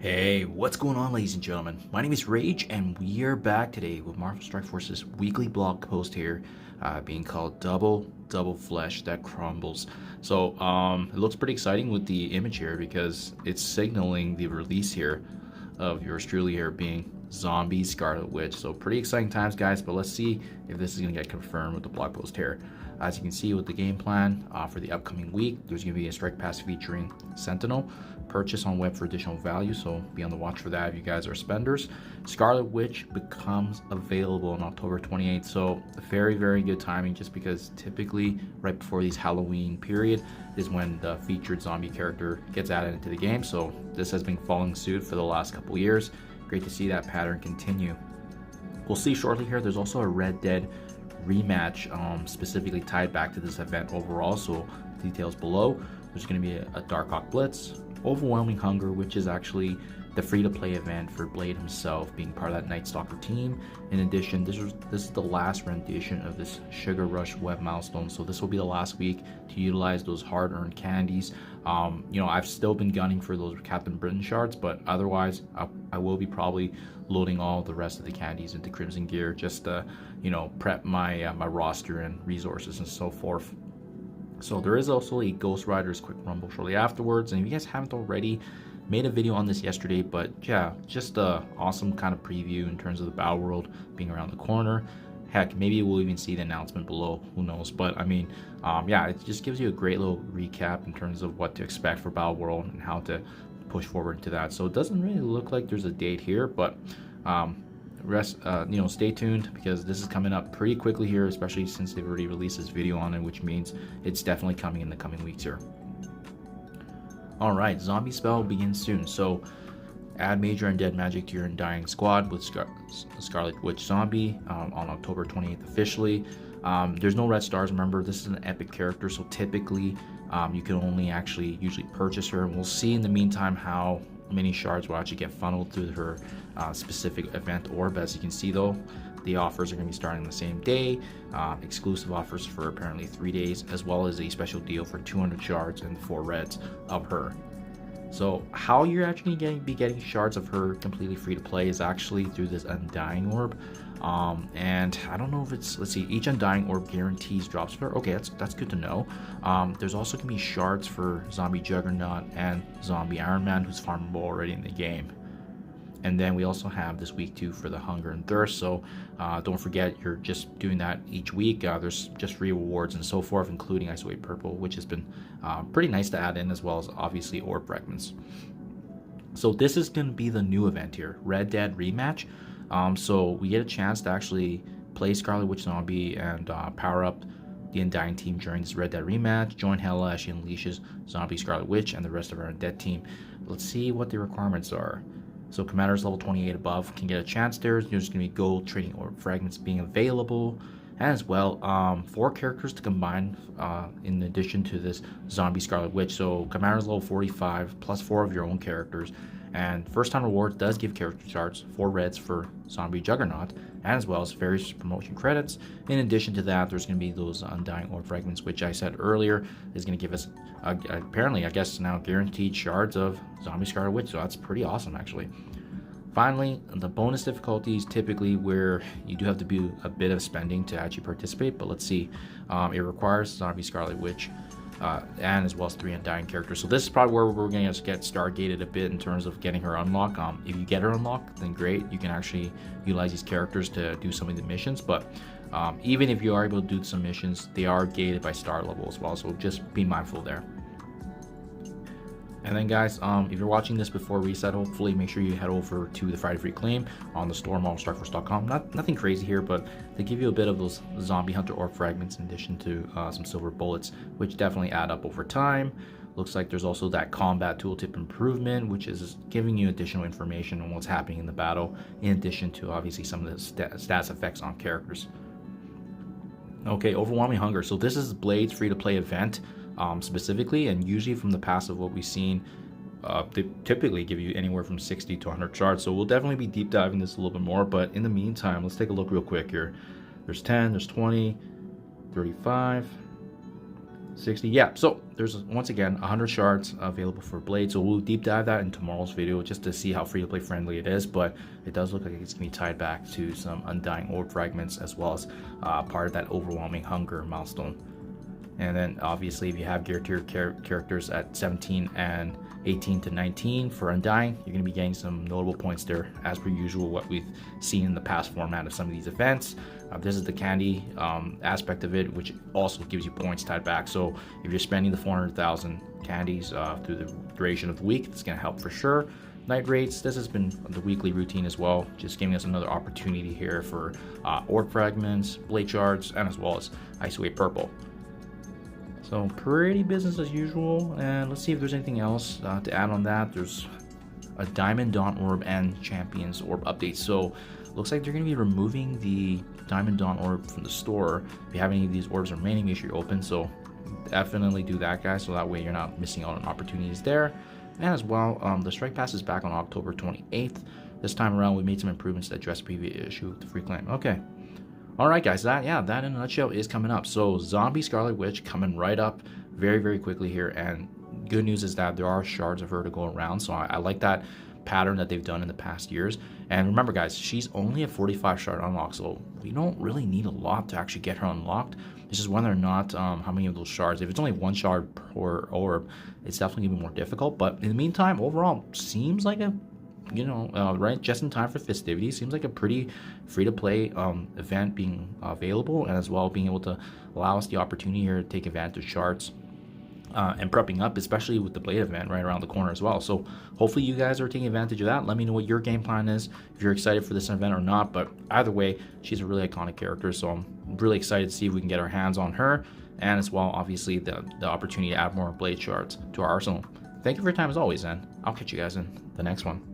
Hey, what's going on, ladies and gentlemen? My name is Rage, and we are back today with Marvel Strike Force's weekly blog post here, being called Double Flesh That Crumbles. It looks pretty exciting with the image here because it's signaling the release here of yours truly here being Zombie Scarlet Witch. So pretty exciting times, guys, but let's see if this is going to get confirmed with the blog post here. As you can see with the game plan for the upcoming week, there's going to be a strike pass featuring Sentinel. Purchase on web for additional value, so be on the watch for that if you guys are spenders. Scarlet Witch becomes available on October 28th, so very good timing, just because typically right before these Halloween period is when the featured zombie character gets added into the game. So this has been following suit for the last couple years. Great to see that pattern continue. We'll see shortly here, there's also a Red Dead Rematch specifically tied back to this event overall, so details below. There's going to be a Darkhawk Blitz, Overwhelming Hunger, which is actually the free-to-play event for Blade himself, being part of that Night Stalker team. In addition, this is the last rendition of this Sugar Rush web milestone, so this will be the last week to utilize those hard-earned candies. I've still been gunning for those Captain Britain shards, but otherwise I will be probably loading all the rest of the candies into Crimson Gear, just to prep my my roster and resources and so forth. So there is also a Ghost Rider's quick rumble shortly afterwards, and if you guys haven't already, made a video on this yesterday, but yeah, just a awesome kind of preview in terms of the Battle World being around the corner. Heck, maybe we'll even see the announcement below, who knows. But I mean, yeah, it just gives you a great little recap in terms of what to expect for Battle World and how to push forward into that. So it doesn't really look like there's a date here, but stay tuned, because this is coming up pretty quickly here, especially since they've already released this video on it, which means it's definitely coming in the coming weeks here. All right, Zombie Spell begins soon, so add Major and Dead Magic to your Undying squad with Scarlet Witch Zombie on October 28th officially. There's no red stars, remember this is an epic character, so typically you can only actually usually purchase her, and we'll see in the meantime how many shards will actually get funneled through her specific event orb. As you can see though, the offers are going to be starting the same day, exclusive offers for apparently 3 days, as well as a special deal for 200 shards and 4 reds of her. So how you're actually going to be getting shards of her completely free to play is actually through this Undying Orb. And I don't know if it's, let's see, each Undying Orb guarantees drops for her. Okay, that's good to know. There's also going to be shards for Zombie Juggernaut and Zombie Iron Man, who's farmable already in the game. And then we also have this week too for the Hunger and Thirst, so don't forget you're just doing that each week. There's just free rewards and so forth, including Isolate Purple, which has been pretty nice to add in, as well as obviously Orb Fragments. So this is going to be the new event here, Red Dead Rematch. So we get a chance to actually play Scarlet Witch Zombie and power up the Undying team during this Red Dead Rematch. Join Hela as she unleashes Zombie Scarlet Witch and the rest of our Undead team. Let's see what the requirements are. So commanders level 28 above can get a chance there. There's going to be gold trading orb fragments being available, and as well 4 characters to combine in addition to this Zombie Scarlet Witch. So commanders level 45 plus 4 of your own characters, and first time reward does give character shards, 4 reds for Zombie Juggernaut, and as well as various promotion credits. In addition to that, there's going to be those Undying Orb Fragments, which I said earlier is going to give us apparently, I guess now, guaranteed shards of Zombie Scarlet Witch, so that's pretty awesome actually. Finally, the bonus difficulties, typically where you do have to do a bit of spending to actually participate, but let's see. It requires Zombie Scarlet Witch and as well as 3 Undying characters. So this is probably where we're going to get Stargated a bit in terms of getting her unlocked. If you get her unlocked, then great. You can actually utilize these characters to do some of the missions, but even if you are able to do some missions, they are gated by star level as well, so just be mindful there. And then guys, if you're watching this before reset, hopefully make sure you head over to the Friday Free Claim on the store, MarvelStrikeForce.com. Nothing crazy here, but they give you a bit of those Zombie Hunter Orb Fragments in addition to some silver bullets, which definitely add up over time. Looks like there's also that combat tooltip improvement, which is giving you additional information on what's happening in the battle, in addition to obviously some of the stats effects on characters. Okay, Overwhelming Hunger. So this is Blade's free-to-play event. Specifically, and usually from the past of what we've seen, they typically give you anywhere from 60 to 100 shards, so we'll definitely be deep diving this a little bit more. But in the meantime, let's take a look real quick here. There's 10, there's 20, 35, 60. Yeah, so there's once again 100 shards available for blade, so we'll deep dive that in tomorrow's video just to see how free to play friendly it is. But it does look like it's gonna be tied back to some undying orb fragments, as well as part of that overwhelming hunger milestone. And then obviously if you have gear tier characters at 17 and 18 to 19 for Undying, you're going to be getting some notable points there, as per usual what we've seen in the past format of some of these events. This is the candy aspect of it, which also gives you points tied back. So if you're spending the 400,000 candies through the duration of the week, it's going to help for sure. Night raids, this has been the weekly routine as well, just giving us another opportunity here for orb fragments, blade shards, and as well as Ice Wave Purple. So pretty business as usual, and let's see if there's anything else to add on that. There's a Diamond Dawn Orb and Champions Orb update. So looks like they're going to be removing the Diamond Dawn Orb from the store. If you have any of these orbs remaining, make sure you're open. So definitely do that, guys, so that way you're not missing out on opportunities there. And as well, the Strike Pass is back on October 28th. This time around, we made some improvements to address the previous issue with the free claim. Okay. Alright guys, that in a nutshell is coming up. So Zombie Scarlet Witch coming right up very quickly here, and good news is that there are shards of her to go around, so I like that pattern that they've done in the past years. And remember guys, she's only a 45 shard unlock, so we don't really need a lot to actually get her unlocked. It's just whether or not how many of those shards. If it's only one shard per orb, it's definitely gonna be more difficult, but in the meantime, overall seems like a right, just in time for festivities. Seems like a pretty free-to-play event being available, and as well being able to allow us the opportunity here to take advantage of shards and prepping up, especially with the blade event right around the corner as well. So hopefully you guys are taking advantage of that. Let me know what your game plan is, if you're excited for this event or not. But either way, she's a really iconic character, so I'm really excited to see if we can get our hands on her, and as well obviously the opportunity to add more blade shards to our arsenal. Thank you for your time as always, and I'll catch you guys in the next one.